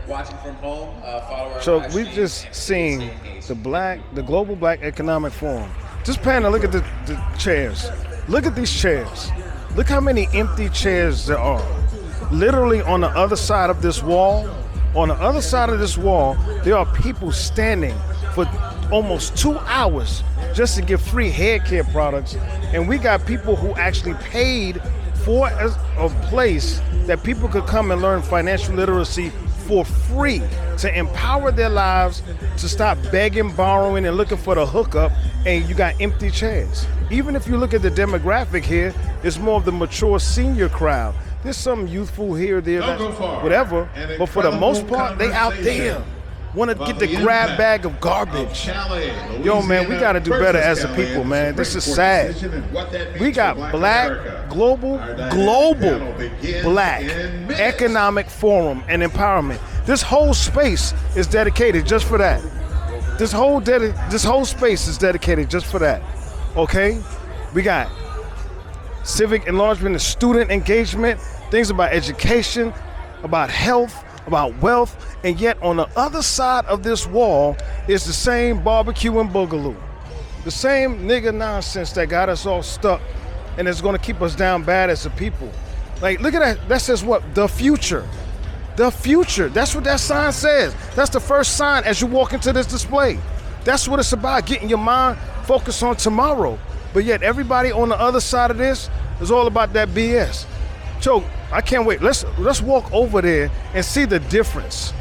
watching from home, follow our So live we stream just and seen stay engaged. the Global Black Economic Forum. Just panel, look at the chairs. Look at these chairs. Look how many empty chairs there are. Literally on the other side of this wall, there are people standing for almost 2 hours just to get free hair care products. And we got people who actually paid for a place that people could come and learn financial literacy for free to empower their lives, to stop begging, borrowing, and looking for the hookup, and you got empty chairs. Even if you look at the demographic here, it's more of the mature senior crowd. There's some youthful here, there, whatever, but for the most part, they out there want to get the grab bag of garbage. Yo, man, we got to do better as a people, man. This is sad. We got global black economic forum and empowerment. This whole space is dedicated just for that. This whole space is dedicated just for that. Okay? We got civic enlargement and student engagement, things about education, about health, about wealth, and yet on the other side of this wall is the same barbecue and boogaloo. The same nigga nonsense that got us all stuck and is gonna keep us down bad as a people. Like, look at that, that says what? The future. The future, that's what that sign says. That's the first sign as you walk into this display. That's what it's about, getting your mind focused on tomorrow. But yet everybody on the other side of this is all about that BS. So I can't wait. Let's walk over there and see the difference.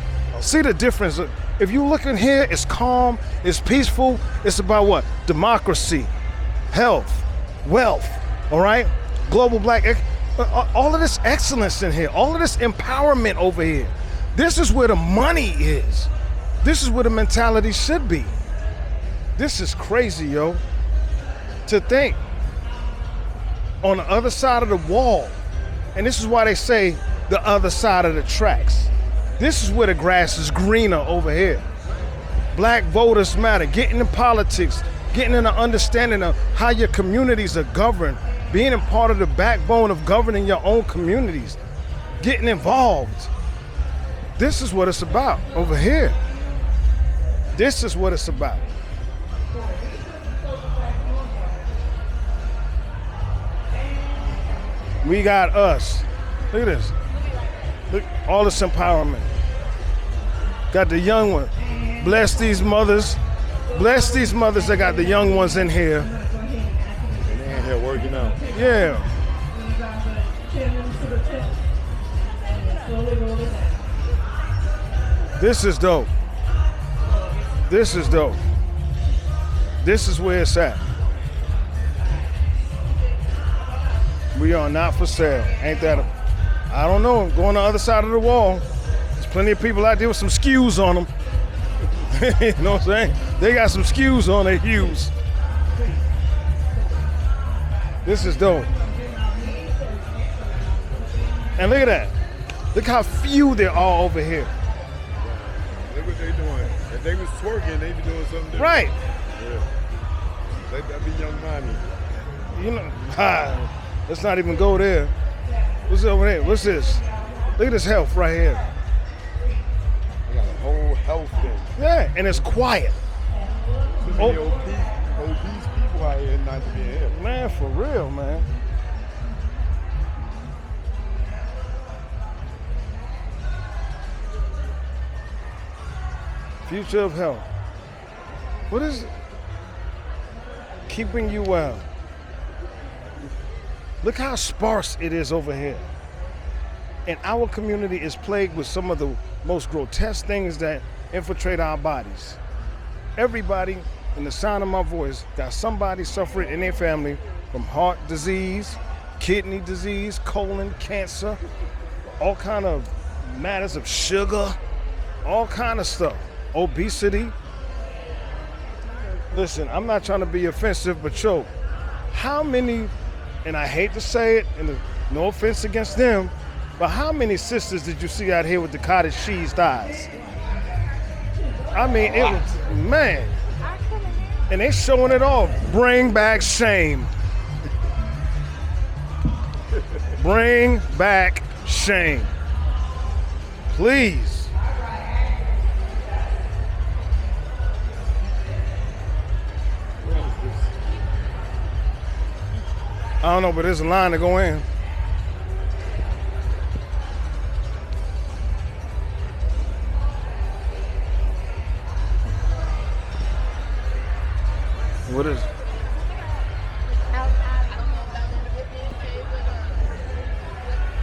See the difference. If you look in here, it's calm, it's peaceful. It's about what? Democracy, health, wealth, all right? Global black, all of this excellence in here, all of this empowerment over here. This is where the money is. This is where the mentality should be. This is crazy, yo. To think on the other side of the wall, and this is why they say the other side of the tracks. This is where the grass is greener over here. Black voters matter, getting in politics, getting in an understanding of how your communities are governed, being a part of the backbone of governing your own communities, getting involved. This is what it's about over here. This is what it's about. We got us. Look at this. Look, all this empowerment. Got the young one. Bless these mothers. Bless these mothers that got the young ones in here. And they in here working out. Yeah. This is dope. This is dope. This is where it's at. We are not for sale. Ain't that I don't know. Go on the other side of the wall. There's plenty of people out there with some skews on them. You know what I'm saying? They got some skews on their hues. This is dope. And look at that. Look how few there are over here. Look what they doing. If they was twerking, they be doing something different. Right. Yeah. That be young mommy. You know, let's not even go there. What's over there? What's this? Look at this health right here. They got a whole health thing. Yeah, and it's quiet. Too many obese people out here not to be in here. Man, for real, man. Future of health. What is it? Keeping you well. Look how sparse it is over here. And our community is plagued with some of the most grotesque things that infiltrate our bodies. Everybody, in the sound of my voice, got somebody suffering in their family from heart disease, kidney disease, colon cancer, all kind of matters of sugar, all kind of stuff, obesity. Listen, I'm not trying to be offensive, but yo, how many, and I hate to say it, and no offense against them, but how many sisters did you see out here with the cottage cheese thighs? I mean, it was, man. And they showing it off. Bring back shame. Bring back shame. Please. I don't know, but there's a line to go in. What is?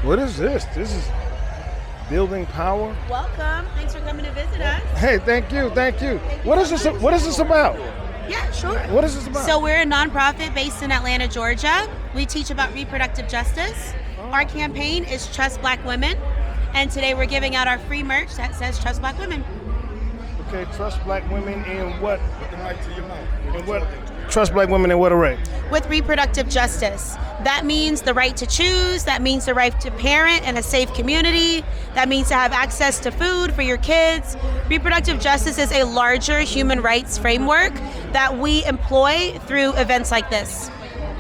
What is this? This is building power. Welcome. Thanks for coming to visit us. Hey, thank you. What is this? What is this about? Yeah, sure. What is this about? So we're a nonprofit based in Atlanta, Georgia. We teach about reproductive justice. Our campaign is Trust Black Women. And today we're giving out our free merch that says Trust Black Women. Okay, trust black women in what? Put the mic to your mouth. In what? Trust black women in what array? With reproductive justice. That means the right to choose. That means the right to parent in a safe community. That means to have access to food for your kids. Reproductive justice is a larger human rights framework that we employ through events like this.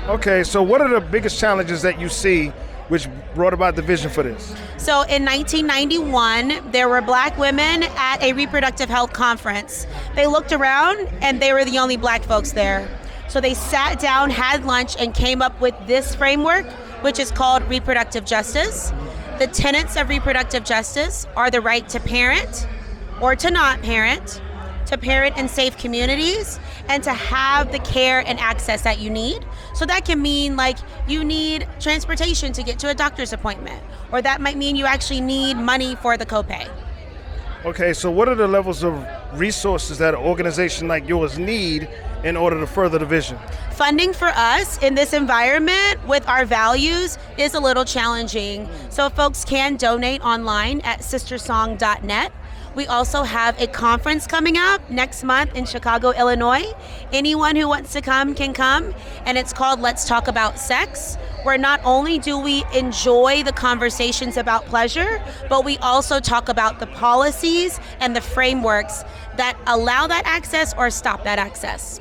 Okay, so what are the biggest challenges that you see which brought about the vision for this? So in 1991, there were black women at a reproductive health conference. They looked around and they were the only black folks there. So they sat down, had lunch, and came up with this framework, which is called reproductive justice. The tenets of reproductive justice are the right to parent or to not parent, to parent in safe communities, and to have the care and access that you need. So that can mean like you need transportation to get to a doctor's appointment, or that might mean you actually need money for the copay. Okay, so what are the levels of resources that an organization like yours need in order to further the vision? Funding for us in this environment with our values is a little challenging. So folks can donate online at SisterSong.net. We also have a conference coming up next month in Chicago, Illinois. Anyone who wants to come can come, and it's called Let's Talk About Sex, where not only do we enjoy the conversations about pleasure, but we also talk about the policies and the frameworks that allow that access or stop that access.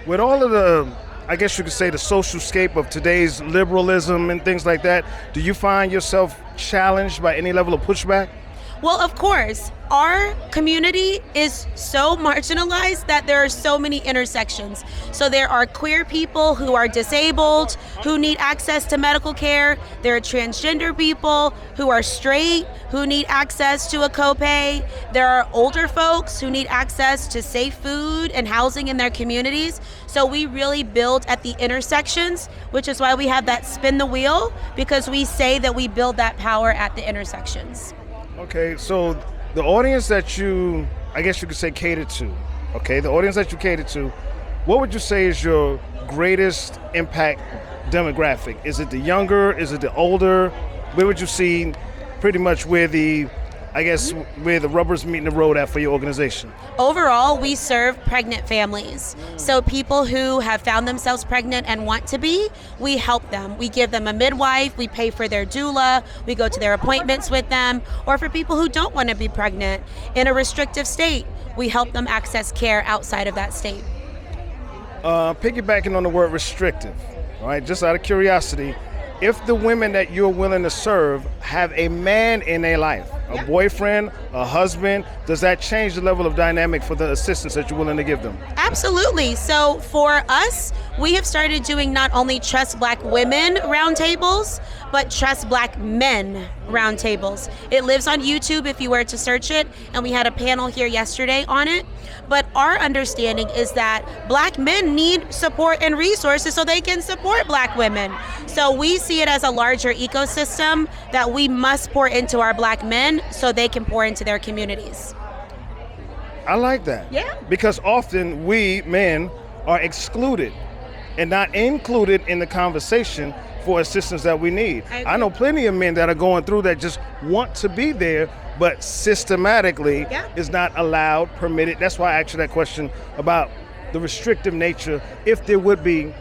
With all of the, I guess you could say, the social scape of today's liberalism and things like that, do you find yourself challenged by any level of pushback? Well, of course, our community is so marginalized that there are so many intersections. So there are queer people who are disabled, who need access to medical care. There are transgender people who are straight, who need access to a copay. There are older folks who need access to safe food and housing in their communities. So we really build at the intersections, which is why we have that spin the wheel, because we say that we build that power at the intersections. Okay, so the audience that you, I guess you could say, cater to, okay, the audience that you cater to, what would you say is your greatest impact demographic? Is it the younger? Is it the older? Where would you see pretty much where the rubber's meeting the road at for your organization? Overall, we serve pregnant families. So people who have found themselves pregnant and want to be, we help them. We give them a midwife, we pay for their doula, we go to their appointments with them. Or for people who don't want to be pregnant in a restrictive state, we help them access care outside of that state. Piggybacking on the word restrictive, all right, just out of curiosity, if the women that you're willing to serve have a man in their life, a boyfriend, a husband, does that change the level of dynamic for the assistance that you're willing to give them? Absolutely. So for us, we have started doing not only Trust Black Women roundtables, but Trust Black Men roundtables. It lives on YouTube if you were to search it, and we had a panel here yesterday on it. But our understanding is that Black men need support and resources so they can support Black women. So we see it as a larger ecosystem that we must pour into our Black men so they can pour into their communities. I like that. Yeah. Because often we men are excluded and not included in the conversation for assistance that we need. I know plenty of men that are going through that just want to be there, but systematically is not allowed, permitted. That's why I asked you that question about the restrictive nature, if there would be.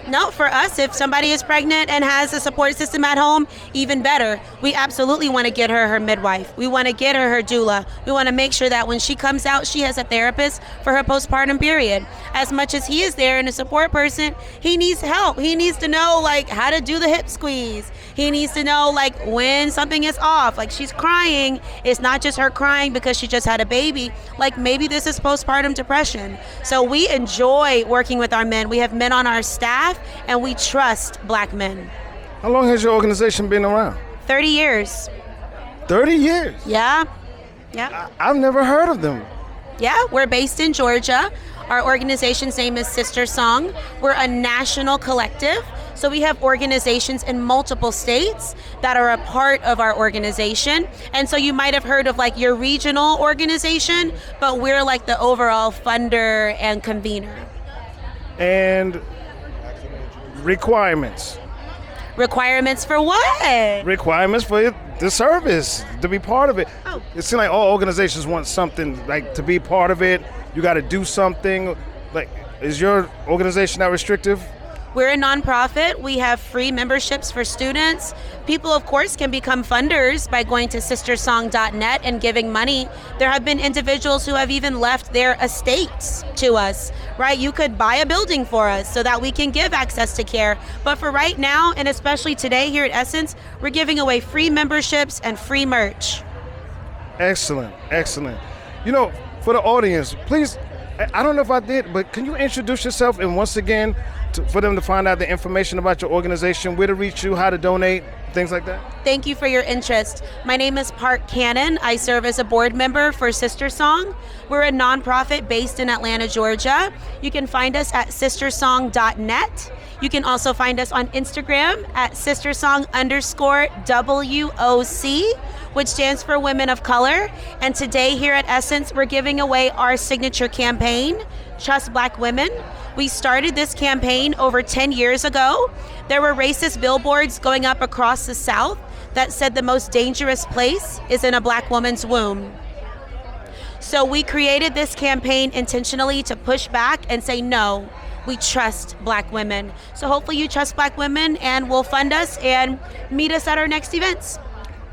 No, for us, if somebody is pregnant and has a support system at home, even better. We absolutely want to get her midwife. We want to get her doula. We want to make sure that when she comes out, she has a therapist for her postpartum period. As much as he is there and a support person, he needs help. He needs to know like how to do the hip squeeze. He needs to know like when something is off, like she's crying. It's not just her crying because she just had a baby. Like maybe this is postpartum depression. So we enjoy working with our men. We have men on our staff and we trust black men. How long has your organization been around? 30 years. 30 years? Yeah. Yeah. I've never heard of them. Yeah, we're based in Georgia. Our organization's name is SisterSong. We're a national collective. So we have organizations in multiple states that are a part of our organization. And so you might have heard of like your regional organization, but we're like the overall funder and convener. And requirements. Requirements for what? Requirements for the service, to be part of it. Oh. It seems like all organizations want something, like to be part of it, you got to do something. Like, is your organization that restrictive? We're a nonprofit. We have free memberships for students. People, of course, can become funders by going to SisterSong.net and giving money. There have been individuals who have even left their estates to us, right? You could buy a building for us so that we can give access to care. But for right now, and especially today here at Essence, we're giving away free memberships and free merch. Excellent, excellent. You know, for the audience, please, I don't know if I did, but can you introduce yourself and once again, for them to find out the information about your organization, where to reach you, how to donate, things like that? Thank you for your interest. My name is Park Cannon. I serve as a board member for SisterSong. We're a nonprofit based in Atlanta, Georgia. You can find us at SisterSong.net. You can also find us on Instagram at SisterSong_WOC, which stands for Women of Color. And today here at Essence, we're giving away our signature campaign, Trust Black Women. We started this campaign over 10 years ago. There were racist billboards going up across the South that said the most dangerous place is in a black woman's womb. So we created this campaign intentionally to push back and say, no, we trust black women. So hopefully you trust black women and will fund us and meet us at our next events.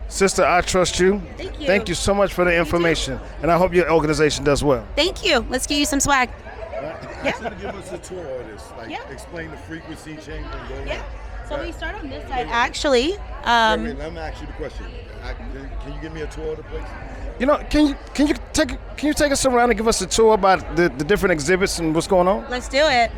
Sister, I trust you. Thank you. Thank you so much for the information. And I hope your organization does well. Thank you. Let's get you some swag. Ask you to give us a tour of this, like Yeah. explain the frequency chamber and go Yeah. in. So we start on this side, actually. Wait, let me ask you the question. Can you give me a tour of the place? You know, can you take us around and give us a tour about the different exhibits and what's going on? Let's do it.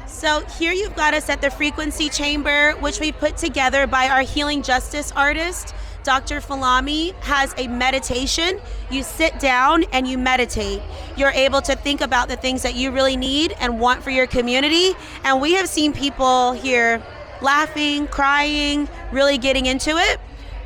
So here you've got us at the Frequency Chamber, which we put together by our healing justice artist. Dr. Falami has a meditation. You sit down and you meditate. You're able to think about the things that you really need and want for your community. And we have seen people here laughing, crying, really getting into it.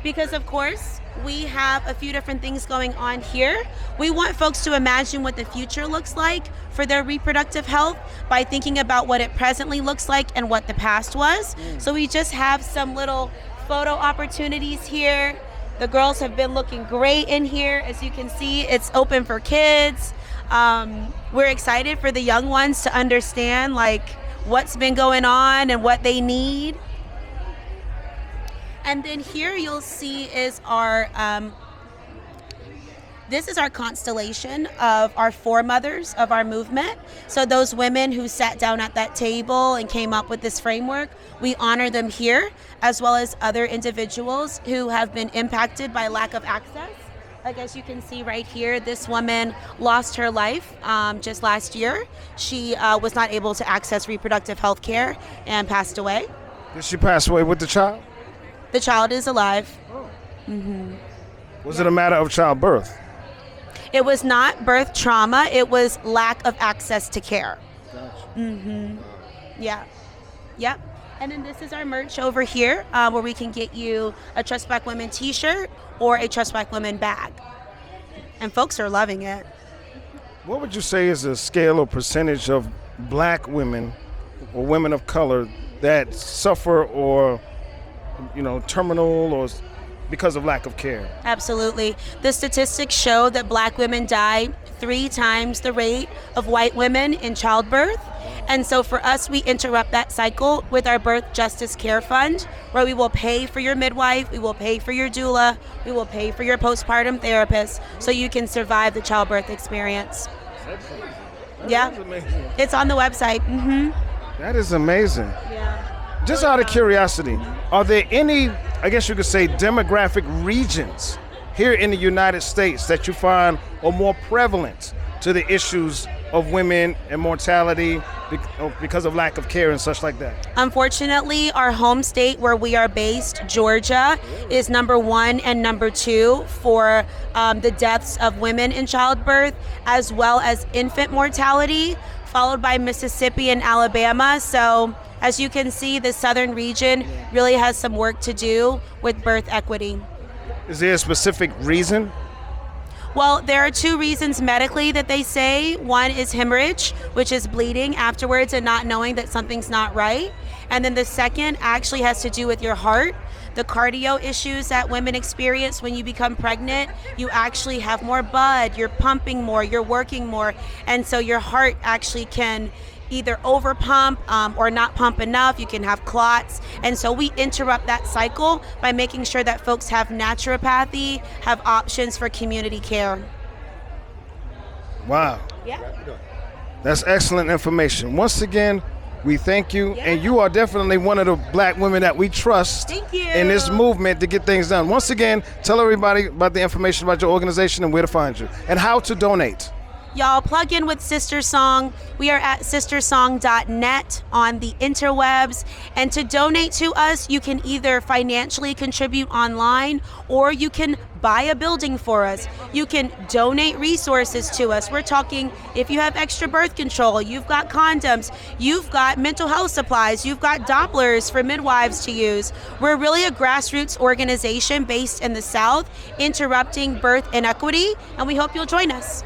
Because of course, we have a few different things going on here. We want folks to imagine what the future looks like for their reproductive health by thinking about what it presently looks like and what the past was. So we just have some little photo opportunities here. The girls have been looking great in here. As you can see, it's open for kids. We're excited for the young ones to understand like what's been going on and what they need. And then here you'll see is our this is our constellation of our foremothers of our movement. So those women who sat down at that table and came up with this framework, we honor them here, as well as other individuals who have been impacted by lack of access. Like as you can see right here, this woman lost her life just last year. She was not able to access reproductive health care and passed away. Did she pass away with the child? The child is alive. Was it a matter of childbirth? It was not birth trauma, it was lack of access to care. Gotcha. Yeah. Yep. And then this is our merch over here where we can get you a Trust Black Women t-shirt or a Trust Black Women bag. And folks are loving it. What would you say is the scale or percentage of black women or women of color that suffer or, terminal or because of lack of care? Absolutely. The statistics show that black women die 3 times the rate of white women in childbirth. And so for us, we interrupt that cycle with our Birth Justice Care Fund, where we will pay for your midwife, we will pay for your doula, we will pay for your postpartum therapist so you can survive the childbirth experience. Yeah. That is amazing. It's on the website. That is amazing. Yeah. Just out of curiosity, are there any, I guess you could say, demographic regions here in the United States that you find are more prevalent to the issues of women and mortality because of lack of care and such like that? Unfortunately, our home state where we are based, Georgia, is number 1 and number 2 for the deaths of women in childbirth, as well as infant mortality, followed by Mississippi and Alabama. So as you can see, the southern region really has some work to do with birth equity. Is there a specific reason? Well, there are 2 reasons medically that they say. One is hemorrhage, which is bleeding afterwards and not knowing that something's not right. And then the second actually has to do with your heart. The cardio issues that women experience when you become pregnant, you actually have more blood, you're pumping more, you're working more, and so your heart actually can either overpump or not pump enough. You can have clots, and so we interrupt that cycle by making sure that folks have naturopathy, have options for community care. Wow. Yeah. That's excellent information. Once again, we thank you, and you are definitely one of the black women that we trust Thank you. in this movement to get things done. Once again, tell everybody about the information about your organization and where to find you and how to donate. Y'all plug in with SisterSong. We are at sistersong.net on the interwebs. And to donate to us, you can either financially contribute online or you can buy a building for us. You can donate resources to us. We're talking if you have extra birth control, you've got condoms, you've got mental health supplies, you've got Dopplers for midwives to use. We're really a grassroots organization based in the South, interrupting birth inequity, and we hope you'll join us.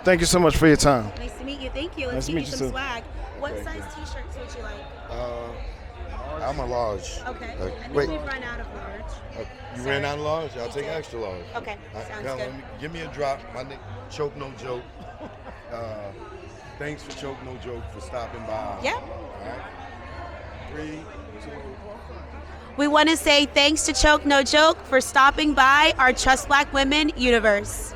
Thank you so much for your time. Nice to meet you. Thank you. Nice Let's to give meet you you some too. swag. What size t-shirts would you like? I'm a large. Okay. I think wait, we've run out of large. you ran out of large? I'll take extra large. Okay, sounds Now, good. give me a drop. My name, Choke No Joke. Thanks for Choke No Joke for stopping by. Yeah. All right. 3, 2. We want to say thanks to Choke No Joke for stopping by our Trust Black Women universe.